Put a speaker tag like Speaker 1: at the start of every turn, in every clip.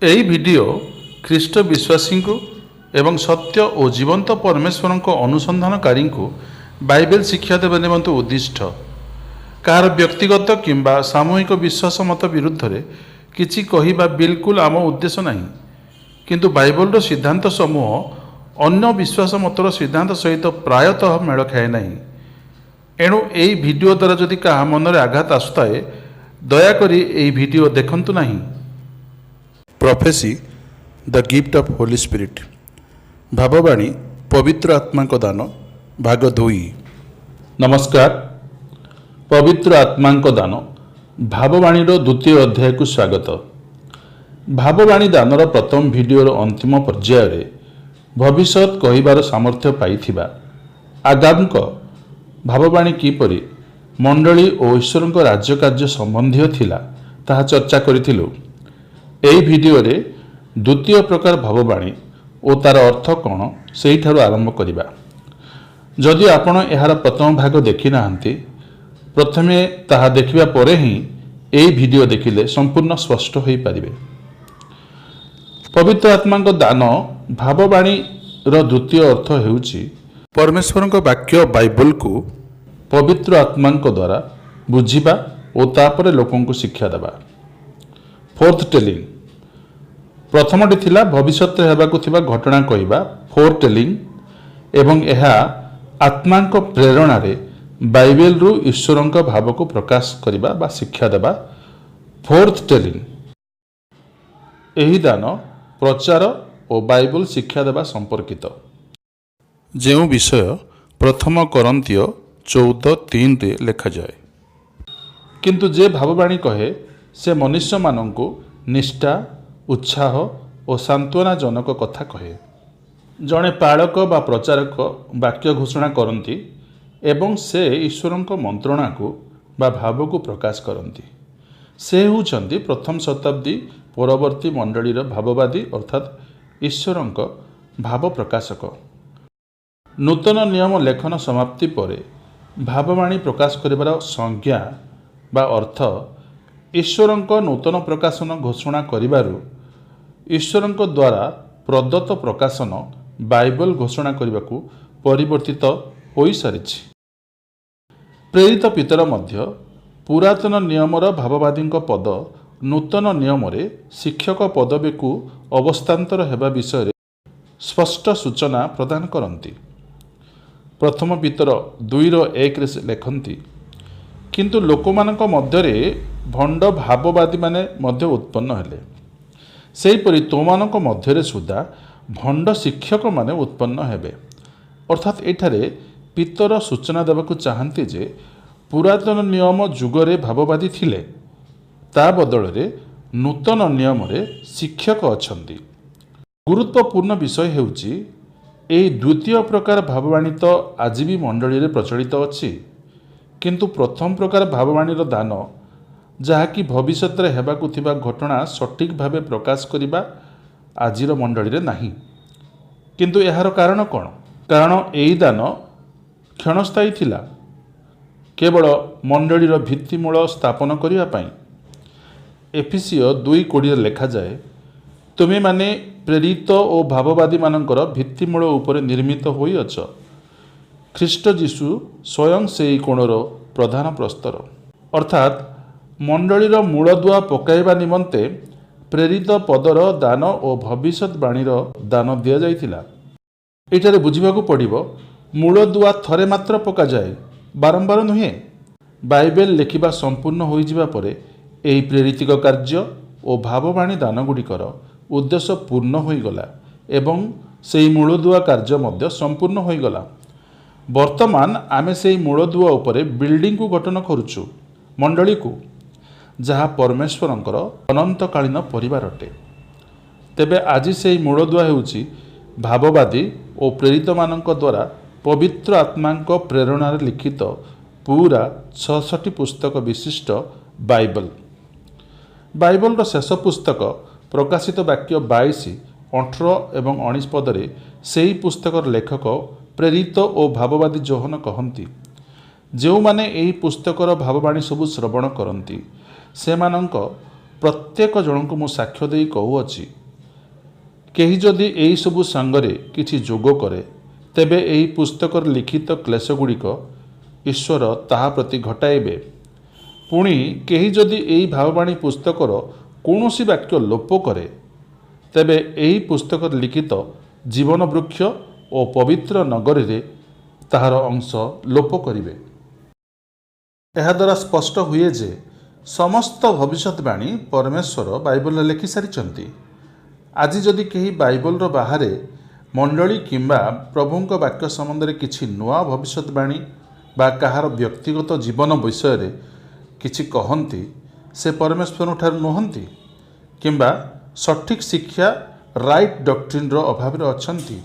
Speaker 1: ଏହି ଭିଡ଼ିଓ ଖ୍ରୀଷ୍ଟ ବିଶ୍ୱାସୀଙ୍କୁ ଏବଂ ସତ୍ୟ ଓ ଜୀବନ୍ତ ପରମେଶ୍ୱରଙ୍କ ଅନୁସନ୍ଧାନକାରୀଙ୍କୁ ବାଇବେଲ ଶିକ୍ଷା ଦେବା ନିମନ୍ତେ ଉଦ୍ଦିଷ୍ଟ। କାହାର ବ୍ୟକ୍ତିଗତ କିମ୍ବା ସାମୂହିକ ବିଶ୍ୱାସ ମତ ବିରୁଦ୍ଧରେ କିଛି କହିବା ବିଲକୁଲ ଆମ ଉଦ୍ଦେଶ୍ୟ ନାହିଁ, କିନ୍ତୁ ବାଇବେଲର ସିଦ୍ଧାନ୍ତ ସମୂହ ଅନ୍ୟ ବିଶ୍ୱାସ ମତର ସିଦ୍ଧାନ୍ତ ସହିତ ପ୍ରାୟତଃ ମେଳ ଖାଏ ନାହିଁ। ଏଣୁ ଏହି ଭିଡ଼ିଓ ଦ୍ୱାରା ଯଦି କାହା ମନରେ ଆଘାତ ଆସୁଥାଏ, ଦୟାକରି ଏହି ଭିଡ଼ିଓ ଦେଖନ୍ତୁ ନାହିଁ। ପ୍ରଫେସି ଦ ଗିଫ୍ଟ ଅଫ୍ ହୋଲି ସ୍ପିରିଟ୍, ଭାବବାଣୀ ପବିତ୍ର ଆତ୍ମାଙ୍କ ଦାନ, ଭାଗ 2। ନମସ୍କାର। ପବିତ୍ର ଆତ୍ମାଙ୍କ ଦାନ ଭାବବାଣୀର ଦ୍ୱିତୀୟ ଅଧ୍ୟାୟକୁ ସ୍ୱାଗତ। ଭାବବାଣୀ ଦାନର ପ୍ରଥମ ଭିଡ଼ିଓର ଅନ୍ତିମ ପର୍ଯ୍ୟାୟରେ ଭବିଷ୍ୟତ କହିବାର ସାମର୍ଥ୍ୟ ପାଇଥିବା ଆଗାମଙ୍କ ଭାବବାଣୀ କିପରି ମଣ୍ଡଳୀ ଓ ଈଶ୍ୱରଙ୍କ ରାଜ୍ୟ କାର୍ଯ୍ୟ ସମ୍ବନ୍ଧୀୟ ଥିଲା ତାହା ଚର୍ଚ୍ଚା କରିଥିଲୁ। ଏହି ଭିଡ଼ିଓରେ ଦ୍ୱିତୀୟ ପ୍ରକାର ଭାବବାଣୀ ଓ ତା'ର ଅର୍ଥ କ'ଣ ସେହିଠାରୁ ଆରମ୍ଭ କରିବା। ଯଦି ଆପଣ ଏହାର ପ୍ରଥମ ଭାଗ ଦେଖିନାହାନ୍ତି, ପ୍ରଥମେ ତାହା ଦେଖିବା ପରେ ହିଁ ଏହି ଭିଡ଼ିଓ ଦେଖିଲେ ସମ୍ପୂର୍ଣ୍ଣ ସ୍ପଷ୍ଟ ହୋଇପାରିବେ। ପବିତ୍ର ଆତ୍ମାଙ୍କ ଦାନ ଭାବବାଣୀର ଦ୍ୱିତୀୟ ଅର୍ଥ ହେଉଛି ପରମେଶ୍ୱରଙ୍କ ବାକ୍ୟ ବାଇବଲକୁ ପବିତ୍ର ଆତ୍ମାଙ୍କ ଦ୍ୱାରା ବୁଝିବା ଓ ତାପରେ ଲୋକଙ୍କୁ ଶିକ୍ଷା ଦେବା। ଫୋର୍ଥ ଟେଲିଂ, ପ୍ରଥମଟି ଥିଲା ଭବିଷ୍ୟତରେ ହେବାକୁ ଥିବା ଘଟଣା କହିବା, ଫୋର୍ ଟେଲିଂ, ଏବଂ ଏହା ଆତ୍ମାଙ୍କ ପ୍ରେରଣାରେ ବାଇବେଲରୁ ଈଶ୍ୱରଙ୍କ ଭାବକୁ ପ୍ରକାଶ କରିବା ବା ଶିକ୍ଷା ଦେବା, ଫୋର୍ଥ ଟେଲିଂ। ଏହି ଦାନ ପ୍ରଚାର ଓ ବାଇବେଲ ଶିକ୍ଷା ଦେବା ସମ୍ପର୍କିତ, ଯେଉଁ ବିଷୟ ପ୍ରଥମ କରନ୍ତୀୟ 14:3ରେ ଲେଖାଯାଏ। କିନ୍ତୁ ଯେ ଭାବବାଣୀ କହେ ସେ ମନୁଷ୍ୟମାନଙ୍କୁ ନିଷ୍ଠା, ଉତ୍ସାହ ଓ ସାନ୍ତ୍ୱନାଜନକ କଥା କହେ। ଜଣେ ପାଳକ ବା ପ୍ରଚାରକ ବାକ୍ୟ ଘୋଷଣା କରନ୍ତି ଏବଂ ସେ ଈଶ୍ୱରଙ୍କ ମନ୍ତ୍ରଣାକୁ ବା ଭାବକୁ ପ୍ରକାଶ କରନ୍ତି। ସେ ହେଉଛନ୍ତି ପ୍ରଥମ ଶତାବ୍ଦୀ ପରବର୍ତ୍ତୀ ମଣ୍ଡଳୀର ଭାବବାଦୀ ଅର୍ଥାତ୍ ଈଶ୍ୱରଙ୍କ ଭାବ ପ୍ରକାଶକ। ନୂତନ ନିୟମ ଲେଖନ ସମାପ୍ତି ପରେ ଭାବବାଣୀ ପ୍ରକାଶ କରିବାର ସଂଜ୍ଞା ବା ଅର୍ଥ ଈଶ୍ୱରଙ୍କ ନୂତନ ପ୍ରକାଶନ ଘୋଷଣା କରିବାରୁ ଈଶ୍ୱରଙ୍କ ଦ୍ୱାରା ପ୍ରଦତ୍ତ ପ୍ରକାଶନ ବାଇବେଲ ଘୋଷଣା କରିବାକୁ ପରିବର୍ତ୍ତିତ ହୋଇସାରିଛି। ପ୍ରେରିତ ପିତର ମଧ୍ୟ ପୁରାତନ ନିୟମର ଭାବବାଦୀଙ୍କ ପଦ ନୂତନ ନିୟମରେ ଶିକ୍ଷକ ପଦବୀକୁ ଅବସ୍ଥାନ୍ତର ହେବା ବିଷୟରେ ସ୍ପଷ୍ଟ ସୂଚନା ପ୍ରଦାନ କରନ୍ତି। ପ୍ରଥମ ପିତର 2:1ରେ ସେ ଲେଖନ୍ତି, କିନ୍ତୁ ଲୋକମାନଙ୍କ ମଧ୍ୟରେ ଭଣ୍ଡ ଭାବବାଦୀମାନେ ମଧ୍ୟ ଉତ୍ପନ୍ନ ହେଲେ, ସେହିପରି ତୁମମାନଙ୍କ ମଧ୍ୟରେ ସୁଦ୍ଧା ଭଣ୍ଡ ଶିକ୍ଷକମାନେ ଉତ୍ପନ୍ନ ହେବେ। ଅର୍ଥାତ୍ ଏଠାରେ ପିତର ସୂଚନା ଦେବାକୁ ଚାହାନ୍ତି ଯେ ପୁରାତନ ନିୟମ ଯୁଗରେ ଭାବବାଦୀ ଥିଲେ, ତା ବଦଳରେ ନୂତନ ନିୟମରେ ଶିକ୍ଷକ ଅଛନ୍ତି। ଗୁରୁତ୍ୱପୂର୍ଣ୍ଣ ବିଷୟ ହେଉଛି ଏହି ଦ୍ୱିତୀୟ ପ୍ରକାର ଭାବବାଣୀ ତ ଆଜି ବି ମଣ୍ଡଳୀରେ ପ୍ରଚଳିତ ଅଛି, କିନ୍ତୁ ପ୍ରଥମ ପ୍ରକାର ଭାବବାଣୀର ଦାନ, ଯାହାକି ଭବିଷ୍ୟତରେ ହେବାକୁ ଥିବା ଘଟଣା ସଠିକ୍ ଭାବେ ପ୍ରକାଶ କରିବା, ଆଜିର ମଣ୍ଡଳୀରେ ନାହିଁ। କିନ୍ତୁ ଏହାର କାରଣ କ'ଣ? କାରଣ ଏହି ଦାନ କ୍ଷଣସ୍ଥାୟୀ ଥିଲା, କେବଳ ମଣ୍ଡଳୀର ଭିତ୍ତିମୂଳ ସ୍ଥାପନ କରିବା ପାଇଁ। ଏଫେସୀୟ 2:20ରେ ଲେଖାଯାଏ, ତୁମେମାନେ ପ୍ରେରିତ ଓ ଭାବବାଦୀମାନଙ୍କର ଭିତ୍ତିମୂଳ ଉପରେ ନିର୍ମିତ ହୋଇଅଛ, ଖ୍ରୀଷ୍ଟ ଯୀଶୁ ସ୍ୱୟଂ ସେହି କୋଣର ପ୍ରଧାନ ପ୍ରସ୍ତର। ଅର୍ଥାତ୍ ମଣ୍ଡଳୀର ମୂଳଦୁଆ ପକାଇବା ନିମନ୍ତେ ପ୍ରେରିତ ପଦର ଦାନ ଓ ଭବିଷ୍ୟତବାଣୀର ଦାନ ଦିଆଯାଇଥିଲା। ଏଠାରେ ବୁଝିବାକୁ ପଡ଼ିବ, ମୂଳଦୁଆ ଥରେ ମାତ୍ର ପକାଯାଏ, ବାରମ୍ବାର ନୁହେଁ। ବାଇବେଲ ଲେଖିବା ସମ୍ପୂର୍ଣ୍ଣ ହୋଇଯିବା ପରେ ଏହି ପ୍ରେରିତିକ କାର୍ଯ୍ୟ ଓ ଭାବବାଣୀ ଦାନଗୁଡ଼ିକର ଉଦ୍ଦେଶ୍ୟ ପୂର୍ଣ୍ଣ ହୋଇଗଲା ଏବଂ ସେହି ମୂଳଦୁଆ କାର୍ଯ୍ୟ ମଧ୍ୟ ସମ୍ପୂର୍ଣ୍ଣ ହୋଇଗଲା। ବର୍ତ୍ତମାନ ଆମେ ସେହି ମୂଳଦୁଆ ଉପରେ ବିଲ୍ଡିଂକୁ ଗଠନ କରୁଛୁ, ମଣ୍ଡଳୀକୁ, ଯାହା ପରମେଶ୍ୱରଙ୍କର ଅନନ୍ତକାଳୀନ ପରିବାର ଅଟେ। ତେବେ ଆଜି ସେହି ମୂଳଦୁଆ ହେଉଛି ଭାବବାଦୀ ଓ ପ୍ରେରିତମାନଙ୍କ ଦ୍ୱାରା ପବିତ୍ର ଆତ୍ମାଙ୍କ ପ୍ରେରଣାରେ ଲିଖିତ ପୁରା 66 ପୁସ୍ତକ ବିଶିଷ୍ଟ ବାଇବେଲ। ବାଇବେଲର ଶେଷ ପୁସ୍ତକ ପ୍ରକାଶିତ ବାକ୍ୟ 22, 18 ଏବଂ 19 ପଦରେ ସେହି ପୁସ୍ତକର ଲେଖକ ପ୍ରେରିତ ଓ ଭାବବାଦୀ ଯୋହନ କହନ୍ତି, ଯେଉଁମାନେ ଏହି ପୁସ୍ତକର ଭାବବାଣୀ ସବୁ ଶ୍ରବଣ କରନ୍ତି ସେମାନଙ୍କ प्रत्येक जन को मु साक्ष्य देई कहूअछि केही जदि एही सबु संगरे किछि जोग करे तेबे एही पुस्तकर लिखित क्लेशगुड़िक ईश्वर ताहा प्रति घटाइबे। पुणी केही जदि एही भाववाणी पुस्तकर कौनसी वाक्य लोप करे तेबे एही पुस्तकर लिखित जीवन वृक्ष और पवित्र नगरी रे ताहार अंश लोप करिवे। एहा द्वारा स्पष्ट हुए जे समस्त भविष्यवाणी परमेश्वर बाइबल लिखि सारिचंती। आज जदि केही बाइबल बाहरे मंडली किंबा प्रभुंक वाक्य संबंध में किछि नुआ भविष्यवाणी बा कहार व्यक्तिगत जीवन विषय रे किछि कहंती से परमेश्वर ठार नुहंती किंबा सठिक शिक्षा राइट डॉक्ट्रिन रो अभाव रे अछंती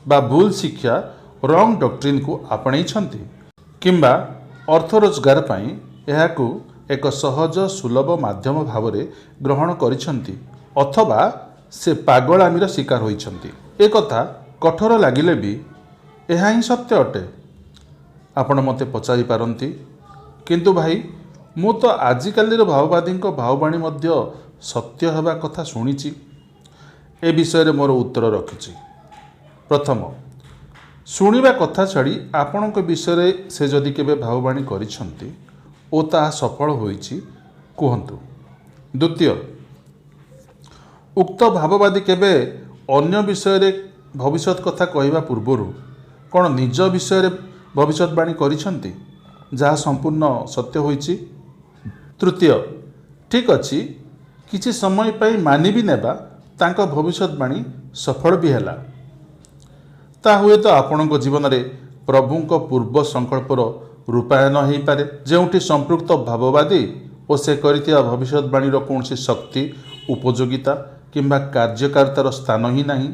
Speaker 1: बा भूल शिक्षा रॉन्ग डॉक्ट्रिन को आपणै छंती किंबा अर्थ रोजगार पई एहाकू एक सहज सुलभ माध्यम भाव रे ग्रहण करिसंती अथवा से पागलामीर शिकार होइछंती। एक कथा कठोर लागिले भी यह ही सत्य अटे। आपण मते पचारि पारंती किंतु भाई मु तो आजिकालीर भाववादी भाववाणी मध्य सत्य हेबा कथा शुणिछि। ए विषय रे मोर उत्तर रखिछि। प्रथम शुणिबा कथा छाड़ी आपणक विषय रे से जदि केबे भाववाणी करिछंती ओ ताहा सफल होइछि कुहंतु। द्वितीय उक्त भाववादी केबे अन्य विषय रे भविष्यत कथा कहवा पूर्वर कौन निज विषय रे भविष्यवाणी करिछंती जहाँ संपूर्ण सत्य होइछि। तृतीय ठीक अछि किछि समय पई मानि भी नेबा तांको भविष्यवाणी सफल भी हैला। ता हुए तो आपणक जीवन रे प्रभुंक पूर्व संकल्पर रूपायन हो पारे जेउठी संपृक्त भाववादी और से करितिया भविष्यवाणी रो कौनसी शक्ति उपयोगिता किंबा कार्यकारितार स्थान ही नहीं।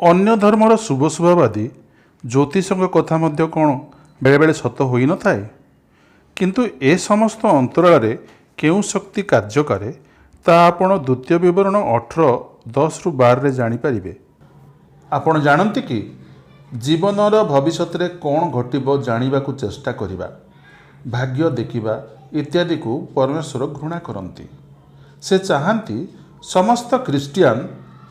Speaker 1: अन्य धर्मर शुभ शुभवादी ज्योतिषक कथा मध्य कौन बेले बेले सत होई न थाए किंतु ए समस्त अंतराल रे केउ शक्ति कार्य करे ता आपण द्वितीय विवरण 18:10-12 रे जानि परिबे। आपण जानती कि जीवनर भविष्य रे कौन घटिबो जानिबाकू चेष्टा करिबा भाग्य देखिबा इत्यादि को परमेश्वर घृणा करती। से चाहती समस्त क्रिस्टियान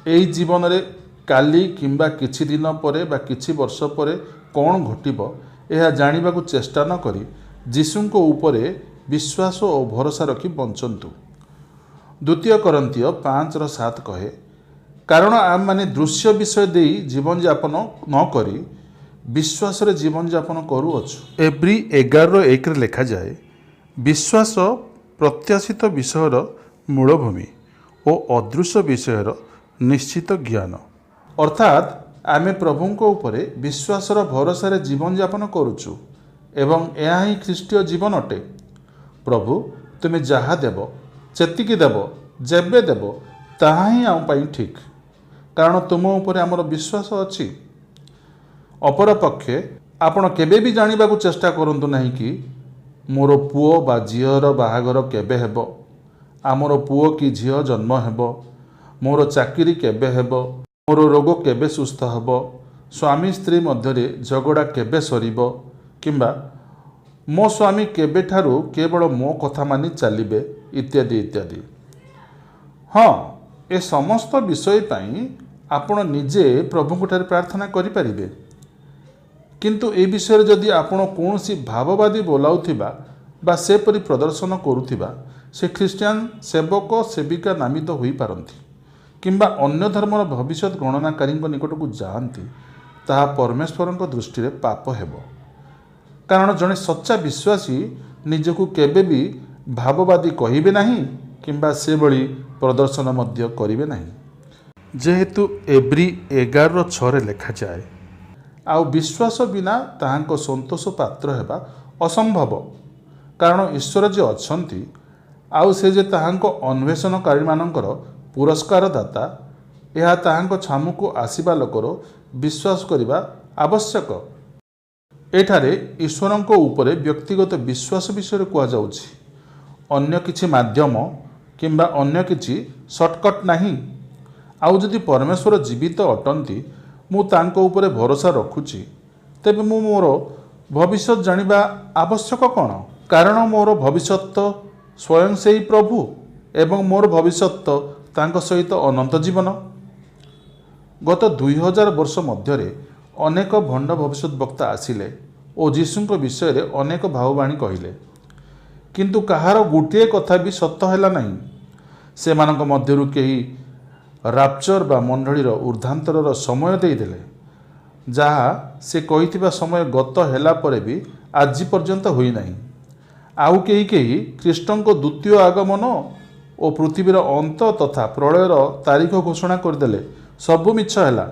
Speaker 1: एही जीवन रे काली किंबा किछि दिन परे बा किछि वर्ष परे कौन घटिबो यह जानिबाकू चेष्टा न करी जीशुंको उपरे विश्वास और भरोसा रखी बंचंतु। द्वितीय कोरिन्थिय 5:7 कहे कारण आम माने दृश्य विषय दे जीवन यापन न करी विश्वास रे जीवन यापन करूअछु। एब्री 11:1 रे लिखा जाए विश्वास प्रत्याशित विषयर मूलभूमि और अदृश्य विषयर निश्चित ज्ञान। अर्थात आमे प्रभुंको उपरे विश्वासर भरोसा रे जीवन यापन करूछु एवं यह ही ख्रीष्टीय जीवन अटे। प्रभु तुमे जहा देव चेतिकी देव जेबे देव ताहा ही आम पाई ठीक कारण तुम उपरे आमर विश्वास अछि। अपरपक्षे आपण केबे भी जानिबाकू चेष्टा करंतु नहीं कि मोर पुओ बा झीर बाहागर केबे हेबो आमर पुओ कि झील जन्म हेबो मोर चाकरी केबे हेबो मोर रोग केबे सुस्थ हेबो स्वामी स्त्री मध्यरे झगड़ा केबे सरिबो किंबा मो स्वामी केबे ठारू केवल मो कथा मानि चलिबे इत्यादि इत्यादि। हाँ ए समस्त विषय पाई आपण निजे प्रभु ठारे प्रार्थना करि परिबे किंतु ए विषय जदि आपण कौनसी भाववादी बोलाउथिबा बा से परि प्रदर्शन करुथिबा से ख्रीस्टियान सेवक सेविका नामित होई पारंती किंबा अन्य धर्मर भविष्य गणनाकारी निकट को जाती ताहा परमेश्वर दृष्टि पाप हेबो कारण जड़े सच्चा विश्वासी निजको केबे भी भाववादी कहिबे नहीं किंबा से भली प्रदर्शन मध्य करिवे नहीं। जेहेतु एब्री 11:6 रे लिखा जाए आउ विश्वास बिना ताहांको संतोष पात्र हेबा असंभव कारण ईश्वर जे अछंती आउ से जे ताहांको अन्वेषणकारी मानकर पुरस्कार दाता यह ताहांको छामुको आसीबा लोकर विश्वास करिबा आवश्यक। एठारे ईश्वरंको उपरे व्यक्तिगत विश्वास विषय कह जाउछि अन्य किछि माध्यम किंबा अन्य किछि शॉर्टकट नहीं। आउ जदि परमेश्वर जीवित अटंती मु तांको उपरे भरोसा रखुछि तेबे मु मोर भविष्य जानिबा आवश्यक कौन कारण मोर भविष्यत स्वयं से ही प्रभु ଏବଂ ମୋର ଭବିଷ୍ୟତ ତାଙ୍କ ସହିତ ଅନନ୍ତ ଜୀବନ। ଗତ 2000 ବର୍ଷ ମଧ୍ୟରେ ଅନେକ ଭଣ୍ଡ ଭବିଷ୍ୟତ ବକ୍ତା ଆସିଲେ ଓ ଯୀଶୁଙ୍କ ବିଷୟରେ ଅନେକ ଭାବବାଣୀ କହିଲେ, କିନ୍ତୁ କାହାର ଗୋଟିଏ କଥା ବି ସତ ହେଲା ନାହିଁ। ସେମାନଙ୍କ ମଧ୍ୟରୁ କେହି ରାପ୍ଚର ବା ମଣ୍ଡଳୀର ଉର୍ଦ୍ଧାନ୍ତରର ସମୟ ଦେଇଦେଲେ, ଯାହା ସେ କହିଥିବା ସମୟ ଗତ ହେଲା ପରେ ବି ଆଜି ପର୍ଯ୍ୟନ୍ତ ହୋଇନାହିଁ। ଆଉ କେହି ଖ୍ରୀଷ୍ଟଙ୍କ ଦ୍ୱିତୀୟ ଆଗମନ ଓ ପୃଥିବୀର ଅନ୍ତ ତଥା ପ୍ରଳୟର ତାରିଖ ଘୋଷଣା କରିଦେଲେ। ସବୁ ମିଛ ହେଲା।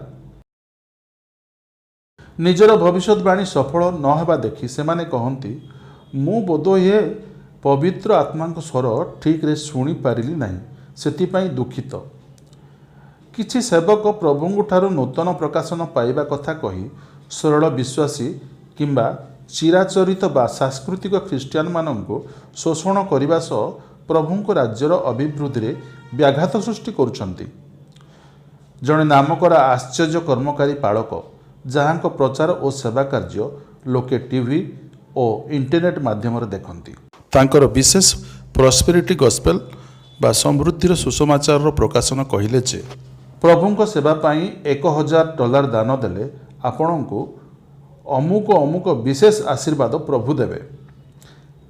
Speaker 1: ନିଜର ଭବିଷ୍ୟତବାଣୀ ସଫଳ ନ ହେବା ଦେଖି ସେମାନେ କହନ୍ତି, ମୁଁ ବୋଧହୁଏ ପବିତ୍ର ଆତ୍ମାଙ୍କ ସ୍ୱର ଠିକ୍ରେ ଶୁଣିପାରିଲି ନାହିଁ, ସେଥିପାଇଁ ଦୁଃଖିତ। କିଛି ସେବକ ପ୍ରଭୁଙ୍କଠାରୁ ନୂତନ ପ୍ରକାଶନ ପାଇବା କଥା କହି ସରଳ ବିଶ୍ୱାସୀ କିମ୍ବା ଚିରାଚରିତ ବା ସାଂସ୍କୃତିକ ଖ୍ରୀଷ୍ଟିଆନମାନଙ୍କୁ ଶୋଷଣ କରିବା ସହ ପ୍ରଭୁଙ୍କ ରାଜ୍ୟର ଅଭିବୃଦ୍ଧିରେ ବ୍ୟାଘାତ ସୃଷ୍ଟି କରୁଛନ୍ତି। ଜଣେ ନାମକରା ଆଶ୍ଚର୍ଯ୍ୟ କର୍ମକାରୀ ପାଳକ, ଯାହାଙ୍କ ପ୍ରଚାର ଓ ସେବା କାର୍ଯ୍ୟ ଲୋକେ ଟିଭି ଓ ଇଣ୍ଟରନେଟ୍ ମାଧ୍ୟମରେ ଦେଖନ୍ତି, ତାଙ୍କର ବିଶେଷ ପ୍ରସ୍ପେରିଟି ଗସ୍ପେଲ୍ ବା ସମୃଦ୍ଧିର ସୁସମାଚାରର ପ୍ରକାଶନ କହିଲେ ଯେ ପ୍ରଭୁଙ୍କ ସେବା ପାଇଁ $1000 ଦାନ ଦେଲେ ଆପଣଙ୍କୁ ଅମୁକ ବିଶେଷ ଆଶୀର୍ବାଦ ପ୍ରଭୁ ଦେବେ।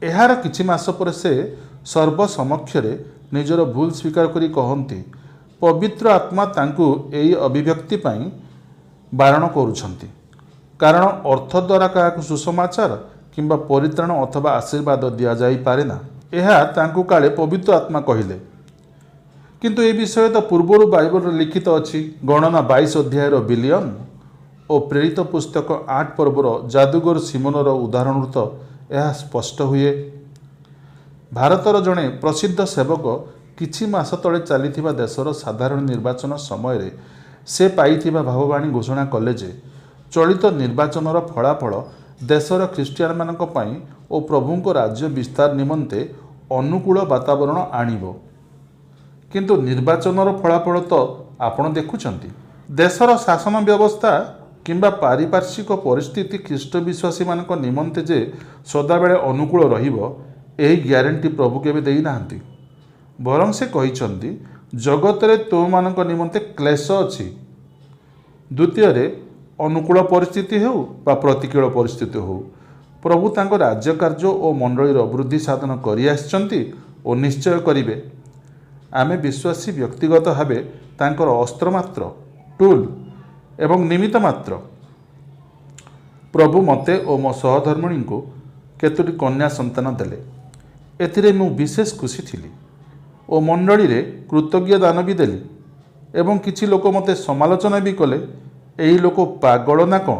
Speaker 1: ଏହାର କିଛି ମାସ ପରେ ସେ ସର୍ବସମକ୍ଷରେ ନିଜର ଭୁଲ ସ୍ୱୀକାର କରି କହନ୍ତି, ପବିତ୍ର ଆତ୍ମା ତାଙ୍କୁ ଏହି ଅଭିବ୍ୟକ୍ତି ପାଇଁ ବାରଣ କରୁଛନ୍ତି, କାରଣ ଅର୍ଥ ଦ୍ୱାରା କାହାକୁ ସୁସମାଚାର କିମ୍ବା ପରିତ୍ରାଣ ଅଥବା ଆଶୀର୍ବାଦ ଦିଆଯାଇପାରେ ନା। ଏହା ତାଙ୍କୁ କାଳେ ପବିତ୍ର ଆତ୍ମା କହିଲେ, କିନ୍ତୁ ଏ ବିଷୟ ତ ପୂର୍ବରୁ ବାଇବଲରେ ଲିଖିତ ଅଛି। ଗଣନା 22 ଅଧ୍ୟାୟର ବିଲିୟନ ଓ ପ୍ରେରିତ ପୁସ୍ତକ 8 ପର୍ବର ଯାଦୁଗର ସିମୋନର ଉଦାହରଣରୁ ତ ଏହା ସ୍ପଷ୍ଟ ହୁଏ। ଭାରତର ଜଣେ ପ୍ରସିଦ୍ଧ ସେବକ କିଛି ମାସ ତଳେ ଚାଲିଥିବା ଦେଶର ସାଧାରଣ ନିର୍ବାଚନ ସମୟରେ ସେ ପାଇଥିବା ଭାବବାଣୀ ଘୋଷଣା କଲେ ଯେ ଚଳିତ ନିର୍ବାଚନର ଫଳାଫଳ ଦେଶର ଖ୍ରୀଷ୍ଟିଆନମାନଙ୍କ ପାଇଁ ଓ ପ୍ରଭୁଙ୍କ ରାଜ୍ୟ ବିସ୍ତାର ନିମନ୍ତେ ଅନୁକୂଳ ବାତାବରଣ ଆଣିବ। କିନ୍ତୁ ନିର୍ବାଚନର ଫଳାଫଳ ତ ଆପଣ ଦେଖୁଛନ୍ତି। ଦେଶର ଶାସନ ବ୍ୟବସ୍ଥା କିମ୍ବା ପାରିପାର୍ଶ୍ୱିକ ପରିସ୍ଥିତି ଖ୍ରୀଷ୍ଟ ବିଶ୍ୱାସୀମାନଙ୍କ ନିମନ୍ତେ ଯେ ସଦାବେଳେ ଅନୁକୂଳ ରହିବ, ଏହି ଗ୍ୟାରେଣ୍ଟି ପ୍ରଭୁ କେବେ ଦେଇନାହାନ୍ତି। ବରଂ ସେ କହିଛନ୍ତି, ଜଗତରେ ତୁମମାନଙ୍କ ନିମନ୍ତେ କ୍ଲେଶ ଅଛି। ଦ୍ୱିତୀୟରେ, ଅନୁକୂଳ ପରିସ୍ଥିତି ହେଉ ବା ପ୍ରତିକୂଳ ପରିସ୍ଥିତି ହେଉ, ପ୍ରଭୁ ତାଙ୍କ ରାଜ୍ୟ କାର୍ଯ୍ୟ ଓ ମଣ୍ଡଳୀର ବୃଦ୍ଧି ସାଧନ କରିଆସିଛନ୍ତି ଓ ନିଶ୍ଚୟ କରିବେ। ଆମେ ବିଶ୍ୱାସୀ ବ୍ୟକ୍ତିଗତ ଭାବେ ତାଙ୍କର ଅସ୍ତ୍ର ମାତ୍ର, ଟୁଲ୍ ଏବଂ ନିମିତ୍ତ ମାତ୍ର। ପ୍ରଭୁ ମୋତେ ଓ ମୋ ସହଧର୍ମିଣୀଙ୍କୁ କେତୋଟି କନ୍ୟା ସନ୍ତାନ ଦେଲେ। ଏଥିରେ ମୁଁ ବିଶେଷ ଖୁସି ଥିଲି ଓ ମଣ୍ଡଳୀରେ କୃତଜ୍ଞ ଦାନ ବି ଦେଲି। ଏବଂ କିଛି ଲୋକ ମୋତେ ସମାଲୋଚନା ବି କଲେ, ଏହି ଲୋକ ପାଗଳ ନା କ'ଣ,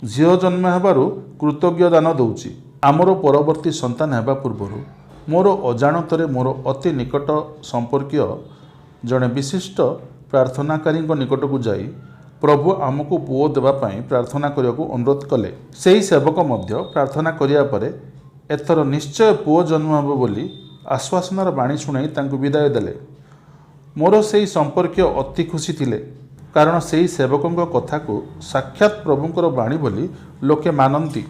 Speaker 1: ଝିଅ ଜନ୍ମ ହେବାରୁ କୃତଜ୍ଞ ଦାନ ଦେଉଛି। ଆମର ପରବର୍ତ୍ତୀ ସନ୍ତାନ ହେବା ପୂର୍ବରୁ ମୋର ଅଜାଣତରେ ମୋର ଅତି ନିକଟ ସମ୍ପର୍କୀୟ ଜଣେ ବିଶିଷ୍ଟ ପ୍ରାର୍ଥନାକାରୀଙ୍କ ନିକଟକୁ ଯାଇ ପ୍ରଭୁ ଆମକୁ ପୁଅ ଦେବା ପାଇଁ ପ୍ରାର୍ଥନା କରିବାକୁ ଅନୁରୋଧ କଲେ। ସେହି ସେବକ ମଧ୍ୟ ପ୍ରାର୍ଥନା କରିବା ପରେ ଏଥର ନିଶ୍ଚୟ ପୁଅ ଜନ୍ମ ହେବ ବୋଲି ଆଶ୍ୱାସନାର ବାଣୀ ଶୁଣାଇ ତାଙ୍କୁ ବିଦାୟ ଦେଲେ। ମୋର ସେହି ସମ୍ପର୍କୀୟ ଅତି ଖୁସି ଥିଲେ, କାରଣ ସେହି ସେବକଙ୍କ କଥାକୁ ସାକ୍ଷାତ ପ୍ରଭୁଙ୍କର ବାଣୀ ବୋଲି ଲୋକେ ମାନନ୍ତି।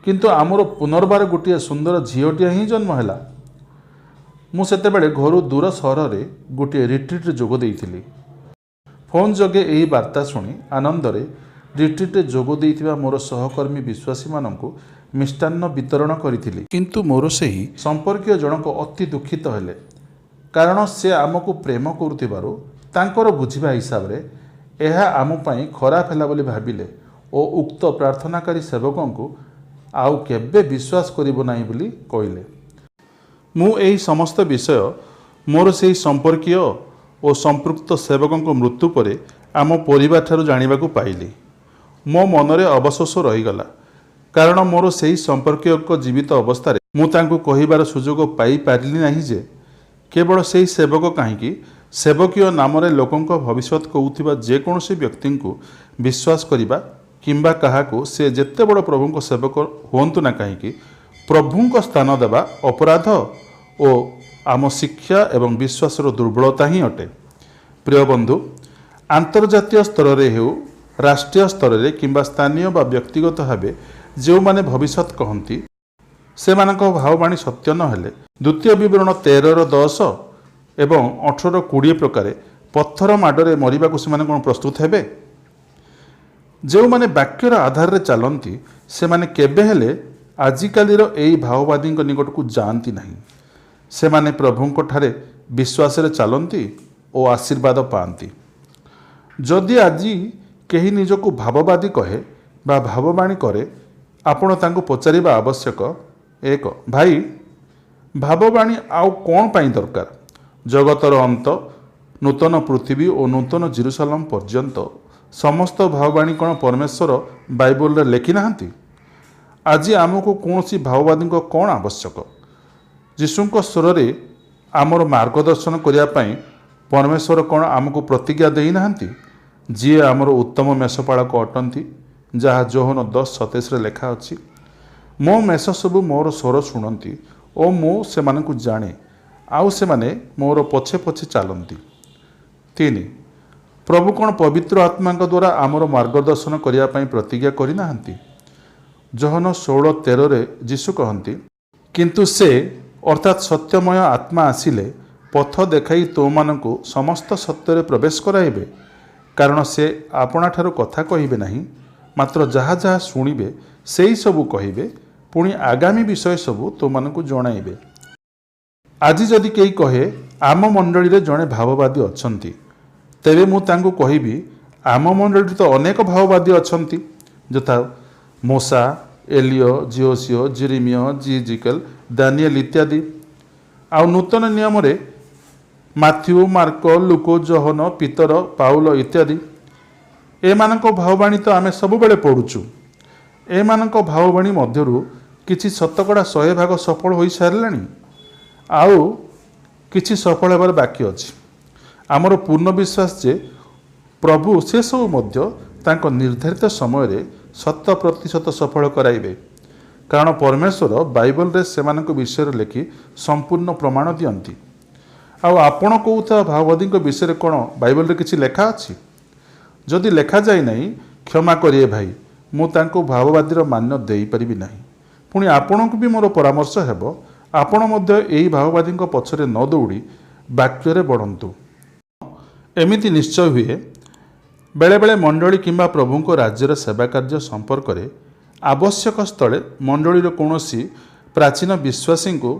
Speaker 1: କିନ୍ତୁ ଆମର ପୁନର୍ବାର ଗୋଟିଏ ସୁନ୍ଦର ଝିଅଟିଏ ହିଁ ଜନ୍ମ ହେଲା। ମୁଁ ସେତେବେଳେ ଘରୁ ଦୂର ସହରରେ ଗୋଟିଏ ରିଟ୍ରିଟ୍ରେ ଯୋଗ ଦେଇଥିଲି। ଫୋନ୍ ଯୋଗେ ଏହି ବାର୍ତ୍ତା ଶୁଣି ଆନନ୍ଦରେ ରିଟ୍ରିଟ୍ରେ ଯୋଗ ଦେଇଥିବା ମୋର ସହକର୍ମୀ ବିଶ୍ୱାସୀମାନଙ୍କୁ ମିଷ୍ଟାନ୍ନ ବିତରଣ କରିଥିଲି। କିନ୍ତୁ ମୋର ସେହି ସମ୍ପର୍କୀୟ ଜଣକ ଅତି ଦୁଃଖିତ ହେଲେ, କାରଣ ସେ ଆମକୁ ପ୍ରେମ କରୁଥିବାରୁ ତାଙ୍କର ବୁଝିବା ହିସାବରେ ଏହା ଆମ ପାଇଁ ଖରାପ ହେଲା ବୋଲି ଭାବିଲେ ଓ ଉକ୍ତ ପ୍ରାର୍ଥନାକାରୀ ସେବକଙ୍କୁ ଆଉ କେବେ ବିଶ୍ୱାସ କରିବ ନାହିଁ ବୋଲି କହିଲେ। ମୁଁ ଏହି ସମସ୍ତ ବିଷୟ ମୋର ସେହି ସମ୍ପର୍କୀୟ ଓ ସମ୍ପୃକ୍ତ ସେବକଙ୍କ ମୃତ୍ୟୁ ପରେ ଆମ ପରିବାରଠାରୁ ଜାଣିବାକୁ ପାଇଲି। ମୋ ମନରେ ଅବଶୋଷ ରହିଗଲା, କାରଣ ମୋର ସେହି ସମ୍ପର୍କୀୟଙ୍କ ଜୀବିତ ଅବସ୍ଥାରେ ମୁଁ ତାଙ୍କୁ କହିବାର ସୁଯୋଗ ପାଇପାରିଲି ନାହିଁ ଯେ କେବଳ ସେହି ସେବକ କାହିଁକି ସେବକୀୟ ନାମରେ ଲୋକଙ୍କ ଭବିଷ୍ୟତ କହୁଥିବା ଯେକୌଣସି ବ୍ୟକ୍ତିଙ୍କୁ ବିଶ୍ୱାସ କରିବା କିମ୍ବା କାହାକୁ ସେ ଯେତେ ବଡ଼ ପ୍ରଭୁଙ୍କ ସେବକ ହୁଅନ୍ତୁ ନା କାହିଁକି ପ୍ରଭୁଙ୍କ ସ୍ଥାନ ଦେବା ଅପରାଧ ଓ ଆମ ଶିକ୍ଷା ଏବଂ ବିଶ୍ୱାସର ଦୁର୍ବଳତା ହିଁ ଅଟେ। ପ୍ରିୟ ବନ୍ଧୁ, ଆନ୍ତର୍ଜାତୀୟ ସ୍ତରରେ ହେଉ, ରାଷ୍ଟ୍ରୀୟ ସ୍ତରରେ କିମ୍ବା ସ୍ଥାନୀୟ ବା ବ୍ୟକ୍ତିଗତ ଭାବେ ଯେଉଁମାନେ ଭବିଷ୍ୟତ କହନ୍ତି, ସେମାନଙ୍କ ଭାବବାଣୀ ସତ୍ୟ ନ ହେଲେ ଦ୍ୱିତୀୟ ବିବରଣ 13:10 ଏବଂ 18:20 ପ୍ରକାରେ ପଥର ମାଡ଼ରେ ମରିବାକୁ ସେମାନେ କ'ଣ ପ୍ରସ୍ତୁତ ହେବେ? ଯେଉଁମାନେ ବାକ୍ୟର ଆଧାରରେ ଚାଲନ୍ତି ସେମାନେ କେବେ ହେଲେ ଆଜିକାଲିର ଏହି ଭାଓବାଦୀଙ୍କ ନିକଟକୁ ଯାଆନ୍ତି ନାହିଁ। ସେମାନେ ପ୍ରଭୁଙ୍କ ଠାରେ ବିଶ୍ୱାସରେ ଚାଲନ୍ତି ଓ ଆଶୀର୍ବାଦ ପାଆନ୍ତି। ଯଦି ଆଜି କେହି ନିଜକୁ ଭାବବାଦୀ କହେ ବା ଭାବବାଣୀ କରେ, ଆପଣ ତାଙ୍କୁ ପଚାରିବା ଆବଶ୍ୟକ, 1. ଭାଇ, ଭାବବାଣୀ ଆଉ କ'ଣ ପାଇଁ ଦରକାର? ଜଗତର ଅନ୍ତ, ନୂତନ ପୃଥିବୀ ଓ ନୂତନ ଜେରୁସାଲେମ ପର୍ଯ୍ୟନ୍ତ ସମସ୍ତ ଭାବବାଣୀ କ'ଣ ପରମେଶ୍ୱର ବାଇବଲରେ ଲେଖି ନାହାନ୍ତି? ଆଜି ଆମକୁ କୌଣସି ଭାବବାଦୀଙ୍କ କ'ଣ ଆବଶ୍ୟକ? ଯୀଶୁଙ୍କ ସ୍ୱରରେ ଆମର ମାର୍ଗଦର୍ଶନ କରିବା ପାଇଁ ପରମେଶ୍ୱର କ'ଣ ଆମକୁ ପ୍ରତିଜ୍ଞା ଦେଇନାହାନ୍ତି? ଯିଏ ଆମର ଉତ୍ତମ ମେଷପାଳକ ଅଟନ୍ତି, ଯାହା ଯୋହନ 10:27 ଲେଖା ଅଛି, ମୋ ମେଷ ସବୁ ମୋର ସ୍ୱର ଶୁଣନ୍ତି ଓ ମୁଁ ସେମାନଙ୍କୁ ଜାଣେ, ଆଉ ସେମାନେ ମୋର ପଛେ ପଛେ ଚାଲନ୍ତି। 3. ପ୍ରଭୁ କ'ଣ ପବିତ୍ର ଆତ୍ମାଙ୍କ ଦ୍ୱାରା ଆମର ମାର୍ଗଦର୍ଶନ କରିବା ପାଇଁ ପ୍ରତିଜ୍ଞା କରିନାହାନ୍ତି? ଯୋହନ 16:13 ଯୀଶୁ କହନ୍ତି, କିନ୍ତୁ ସେ ଅର୍ଥାତ୍ ସତ୍ୟମୟ ଆତ୍ମା ଆସିଲେ ପଥ ଦେଖାଇ ତୁମମାନଙ୍କୁ ସମସ୍ତ ସତ୍ୟରେ ପ୍ରବେଶ କରାଇବେ, କାରଣ ସେ ଆପଣାଠାରୁ କଥା କହିବେ ନାହିଁ, ମାତ୍ର ଯାହା ଯାହା ଶୁଣିବେ ସେହି ସବୁ କହିବେ, ପୁଣି ଆଗାମୀ ବିଷୟ ସବୁ ତୁମମାନଙ୍କୁ ଜଣାଇବେ। ଆଜି ଯଦି କେହି କହେ ଆମ ମଣ୍ଡଳୀରେ ଜଣେ ଭାବବାଦୀ ଅଛନ୍ତି, ତେବେ ମୁଁ ତାଙ୍କୁ କହିବି, ଆମ ମଣ୍ଡଳୀରେ ତ ଅନେକ ଭାବବାଦୀ ଅଛନ୍ତି, ଯଥା ମୋଶା, ଏଲିୟ, ଜିଓସିଓ, ଜେରେମିୟ, ଜିଜିକେଲ, ଦାନିଏଲ ଇତ୍ୟାଦି। ଆଉ ନୂତନ ନିୟମରେ ମାଥ୍ୟୁ, ମାର୍କ, ଲୁକ, ଯୋହନ, ପିତର, ପାଉଲ ଇତ୍ୟାଦି। ଏମାନଙ୍କ ଭାବବାଣୀ ତ ଆମେ ସବୁବେଳେ ପଢ଼ୁଛୁ। ଏମାନଙ୍କ ଭାବବାଣୀ ମଧ୍ୟରୁ କିଛି ଶତକଡ଼ା 100% ସଫଳ ହୋଇସାରିଲାଣି, ଆଉ କିଛି ସଫଳ ହେବାର ବାକି ଅଛି। ଆମର ପୂର୍ଣ୍ଣ ବିଶ୍ୱାସ ଯେ ପ୍ରଭୁ ସେସବୁ ମଧ୍ୟ ତାଙ୍କ ନିର୍ଦ୍ଧାରିତ ସମୟରେ 100% ସଫଳ କରାଇବେ, କାରଣ ପରମେଶ୍ୱର ବାଇବଲରେ ସେମାନଙ୍କ ବିଷୟରେ ଲେଖି ସମ୍ପୂର୍ଣ୍ଣ ପ୍ରମାଣ ଦିଅନ୍ତି। ଆଉ ଆପଣ କହୁଥିବା ଭାବବାଦୀଙ୍କ ବିଷୟରେ କ'ଣ ବାଇବଲରେ କିଛି ଲେଖା ଅଛି? ଯଦି ଲେଖାଯାଇ ନାହିଁ, କ୍ଷମା କରିବେ ଭାଇ, ମୁଁ ତାଙ୍କୁ ଭାବବାଦୀର ମାନ୍ୟ ଦେଇପାରିବି ନାହିଁ। ପୁଣି ଆପଣଙ୍କୁ ବି ମୋର ପରାମର୍ଶ ହେବ, ଆପଣ ମଧ୍ୟ ଏହି ଭାବବାଦୀଙ୍କ ପଛରେ ନ ଦୌଡ଼ି ବାକ୍ୟରେ ବଢ଼ନ୍ତୁ। ଏମିତି ନିଶ୍ଚୟ ହୁଏ, ବେଳେବେଳେ ମଣ୍ଡଳୀ କିମ୍ବା ପ୍ରଭୁଙ୍କ ରାଜ୍ୟର ସେବା କାର୍ଯ୍ୟ ସମ୍ପର୍କରେ ଆବଶ୍ୟକ ସ୍ଥଳେ ମଣ୍ଡଳୀର କୌଣସି ପ୍ରାଚୀନ ବିଶ୍ୱାସୀଙ୍କୁ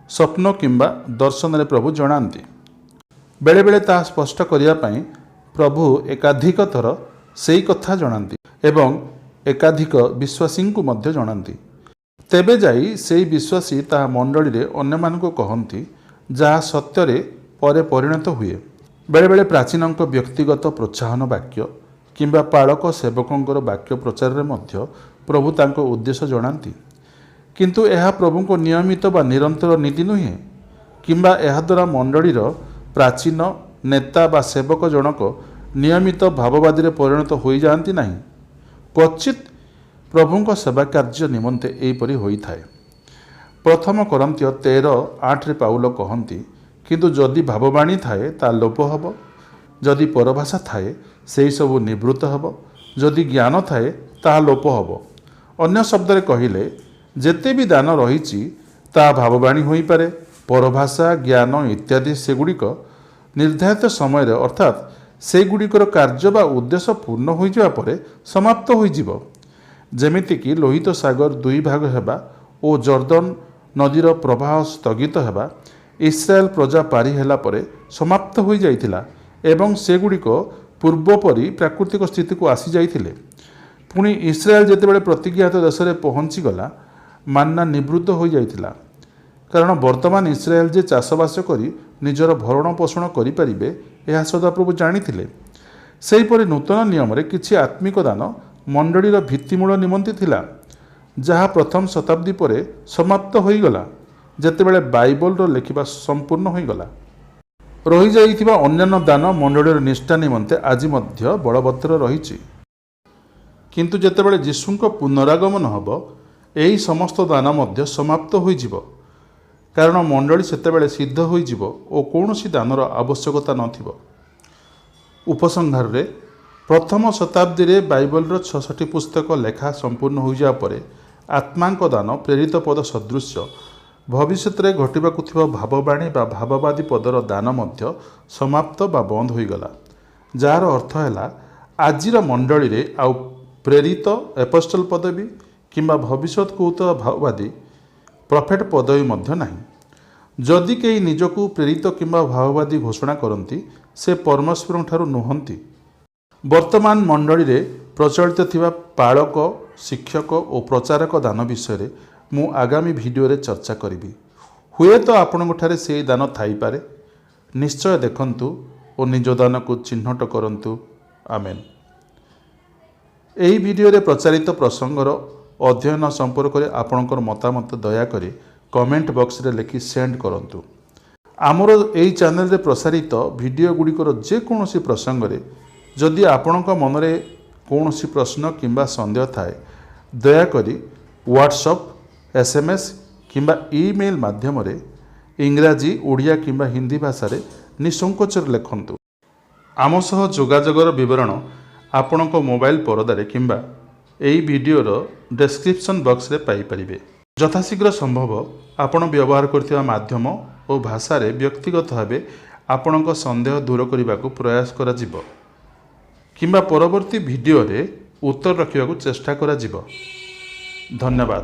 Speaker 1: ସ୍ୱପ୍ନ କିମ୍ବା ଦର୍ଶନରେ ପ୍ରଭୁ ଜଣାନ୍ତି। ବେଳେବେଳେ ତାହା ସ୍ପଷ୍ଟ କରିବା ପାଇଁ ପ୍ରଭୁ ଏକାଧିକ ଥର ସେହି କଥା ଜଣାନ୍ତି ଏବଂ ଏକାଧିକ ବିଶ୍ୱାସୀଙ୍କୁ ମଧ୍ୟ ଜଣାନ୍ତି। ତେବେ ଯାଇ ସେହି ବିଶ୍ୱାସୀ ତାହା ମଣ୍ଡଳୀରେ ଅନ୍ୟମାନଙ୍କୁ କହନ୍ତି, ଯାହା ସତ୍ୟରେ ପରେ ପରିଣତ ହୁଏ। ବେଳେବେଳେ ପ୍ରାଚୀନଙ୍କ ବ୍ୟକ୍ତିଗତ ପ୍ରୋତ୍ସାହନ ବାକ୍ୟ କିମ୍ବା ପାଳକ ସେବକଙ୍କର ବାକ୍ୟ ପ୍ରଚାରରେ ମଧ୍ୟ ପ୍ରଭୁ ତାଙ୍କ ଉଦ୍ଦେଶ୍ୟ ଜଣାନ୍ତି। କିନ୍ତୁ ଏହା ପ୍ରଭୁଙ୍କ ନିୟମିତ ବା ନିରନ୍ତର ନୀତି ନୁହେଁ, କିମ୍ବା ଏହାଦ୍ୱାରା ମଣ୍ଡଳୀର ପ୍ରାଚୀନ ନେତା ବା ସେବକ ଜଣକ ନିୟମିତ ଭାବବାଦୀରେ ପରିଣତ ହୋଇଯାଆନ୍ତି ନାହିଁ। କ୍ୱଚିତ୍ ପ୍ରଭୁଙ୍କ ସେବା କାର୍ଯ୍ୟ ନିମନ୍ତେ ଏହିପରି ହୋଇଥାଏ। ପ୍ରଥମ କରନ୍ଥୀୟ 13:8 ପାଉଲ କହନ୍ତି, କିନ୍ତୁ ଯଦି ଭାବବାଣୀ ଥାଏ ତାହା ଲୋପ ହେବ, ଯଦି ପରଭାଷା ଥାଏ ସେହିସବୁ ନିବୃତ୍ତ ହେବ, ଯଦି ଜ୍ଞାନ ଥାଏ ତାହା ଲୋପ ହେବ। ଅନ୍ୟ ଶବ୍ଦରେ କହିଲେ, ଯେତେ ବି ଦାନ ରହିଛି ତାହା ଭାବବାଣୀ ହୋଇପାରେ, ପରଭାଷା, ଜ୍ଞାନ ଇତ୍ୟାଦି ସେଗୁଡ଼ିକ ନିର୍ଦ୍ଧାରିତ ସମୟରେ ଅର୍ଥାତ୍ ସେଗୁଡ଼ିକର କାର୍ଯ୍ୟ ବା ଉଦ୍ଦେଶ୍ୟ ପୂର୍ଣ୍ଣ ହୋଇଯିବା ପରେ ସମାପ୍ତ ହୋଇଯିବ। ଯେମିତିକି ଲୋହିତ ସାଗର 2 ଭାଗ ହେବା ଓ ଜର୍ଦ୍ଦନ ନଦୀର ପ୍ରବାହ ସ୍ଥଗିତ ହେବା ଇସ୍ରାଏଲ ପ୍ରଜା ପାରି ହେଲା ପରେ ସମାପ୍ତ ହୋଇଯାଇଥିଲା ଏବଂ ସେଗୁଡ଼ିକ ପୂର୍ବ ପରି ପ୍ରାକୃତିକ ସ୍ଥିତିକୁ ଆସିଯାଇଥିଲେ। ପୁଣି ଇସ୍ରାଏଲ ଯେତେବେଳେ ପ୍ରତିଜ୍ଞାତ ଦେଶରେ ପହଞ୍ଚିଗଲା, ମାନ୍ନା ନିବୃତ୍ତ ହୋଇଯାଇଥିଲା, କାରଣ ବର୍ତ୍ତମାନ ଇସ୍ରାଏଲ ଯେ ଚାଷବାସ କରି ନିଜର ଭରଣ ପୋଷଣ କରିପାରିବେ ଏହା ସଦାପ୍ରଭୁ ଜାଣିଥିଲେ। ସେହିପରି ନୂତନ ନିୟମରେ କିଛି ଆତ୍ମିକ ଦାନ ମଣ୍ଡଳୀର ଭିତ୍ତିମୂଳ ନିମନ୍ତେ ଥିଲା, ଯାହା ପ୍ରଥମ ଶତାବ୍ଦୀ ପରେ ସମାପ୍ତ ହୋଇଗଲା, ଯେତେବେଳେ ବାଇବଲର ଲେଖିବା ସମ୍ପୂର୍ଣ୍ଣ ହୋଇଗଲା। ରହିଯାଇଥିବା ଅନ୍ୟାନ୍ୟ ଦାନ ମଣ୍ଡଳୀର ନିଷ୍ଠା ନିମନ୍ତେ ଆଜି ମଧ୍ୟ ବଳବତ୍ତର ରହିଛି। କିନ୍ତୁ ଯେତେବେଳେ ଯୀଶୁଙ୍କ ପୁନରାଗମନ ହେବ, ଏହି ସମସ୍ତ ଦାନ ମଧ୍ୟ ସମାପ୍ତ ହୋଇଯିବ, କାରଣ ମଣ୍ଡଳୀ ସେତେବେଳେ ସିଦ୍ଧ ହୋଇଯିବ ଓ କୌଣସି ଦାନର ଆବଶ୍ୟକତା ନଥିବ। ଉପସଂହାରରେ ପ୍ରଥମ ଶତାବ୍ଦୀରେ ବାଇବଲର 66 ପୁସ୍ତକ ଲେଖା ସମ୍ପୂର୍ଣ୍ଣ ହୋଇଯିବା ପରେ ଆତ୍ମାଙ୍କ ଦାନ ପ୍ରେରିତ ପଦ ସଦୃଶ୍ୟ ଭବିଷ୍ୟତରେ ଘଟିବାକୁ ଥିବା ଭାବବାଣୀ ବା ଭାବବାଦୀ ପଦର ଦାନ ମଧ୍ୟ ସମାପ୍ତ ବା ବନ୍ଦ ହୋଇଗଲା, ଯାହାର ଅର୍ଥ ହେଲା ଆଜିର ମଣ୍ଡଳୀରେ ଆଉ ପ୍ରେରିତ ଏପୋଷ୍ଟଲ ପଦବୀ କିମ୍ବା ଭବିଷ୍ୟତ କହୁଥିବା ଭାବବାଦୀ ପ୍ରଫେଟ ପଦବୀ ମଧ୍ୟ ନାହିଁ। ଯଦି କେହି ନିଜକୁ ପ୍ରେରିତ କିମ୍ବା ଭାବବାଦୀ ଘୋଷଣା କରନ୍ତି, ସେ ପରମେଶ୍ୱରଙ୍କ ଠାରୁ ନୁହନ୍ତି। ବର୍ତ୍ତମାନ ମଣ୍ଡଳୀରେ ପ୍ରଚଳିତ ଥିବା ପାଳକ, ଶିକ୍ଷକ ଓ ପ୍ରଚାରକ ଦାନ ବିଷୟରେ ମୁଁ ଆଗାମୀ ଭିଡ଼ିଓରେ ଚର୍ଚ୍ଚା କରିବି। ହୁଏତ ଆପଣଙ୍କଠାରେ ସେହି ଦାନ ଥାଇପାରେ। ନିଶ୍ଚୟ ଦେଖନ୍ତୁ ଓ ନିଜ ଦାନକୁ ଚିହ୍ନଟ କରନ୍ତୁ। ଆମେନ୍। ଏହି ଭିଡ଼ିଓରେ ପ୍ରଚାରିତ ପ୍ରସଙ୍ଗର ଅଧ୍ୟୟନ ସମ୍ପର୍କରେ ଆପଣଙ୍କର ମତାମତ ଦୟାକରି କମେଣ୍ଟ ବକ୍ସରେ ଲେଖି ସେଣ୍ଡ କରନ୍ତୁ। ଆମର ଏହି ଚ୍ୟାନେଲରେ ପ୍ରସାରିତ ଭିଡ଼ିଓ ଗୁଡ଼ିକର ଯେକୌଣସି ପ୍ରସଙ୍ଗରେ ଯଦି ଆପଣଙ୍କ ମନରେ କୌଣସି ପ୍ରଶ୍ନ କିମ୍ବା ସନ୍ଦେହ ଥାଏ, ଦୟାକରି ହ୍ୱାଟ୍ସଆପ୍, SMS କିମ୍ବା ଇମେଲ୍ ମାଧ୍ୟମରେ ଇଂରାଜୀ, ଓଡ଼ିଆ କିମ୍ବା ହିନ୍ଦୀ ଭାଷାରେ ନିଃସଙ୍କୋଚରେ ଲେଖନ୍ତୁ। ଆମ ସହ ଯୋଗାଯୋଗର ବିବରଣ ଆପଣଙ୍କ ମୋବାଇଲ ପରଦାରେ କିମ୍ବା ଏହି ଭିଡ଼ିଓର ଡେସ୍କ୍ରିପସନ୍ ବକ୍ସରେ ପାଇପାରିବେ। ଯଥାଶୀଘ୍ର ସମ୍ଭବ ଆପଣ ବ୍ୟବହାର କରୁଥିବା ମାଧ୍ୟମ ଓ ଭାଷାରେ ବ୍ୟକ୍ତିଗତ ଭାବେ ଆପଣଙ୍କ ସନ୍ଦେହ ଦୂର କରିବାକୁ ପ୍ରୟାସ କରାଯିବ କିମ୍ବା ପରବର୍ତ୍ତୀ ଭିଡ଼ିଓରେ ଉତ୍ତର ରଖିବାକୁ ଚେଷ୍ଟା କରାଯିବ। ଧନ୍ୟବାଦ।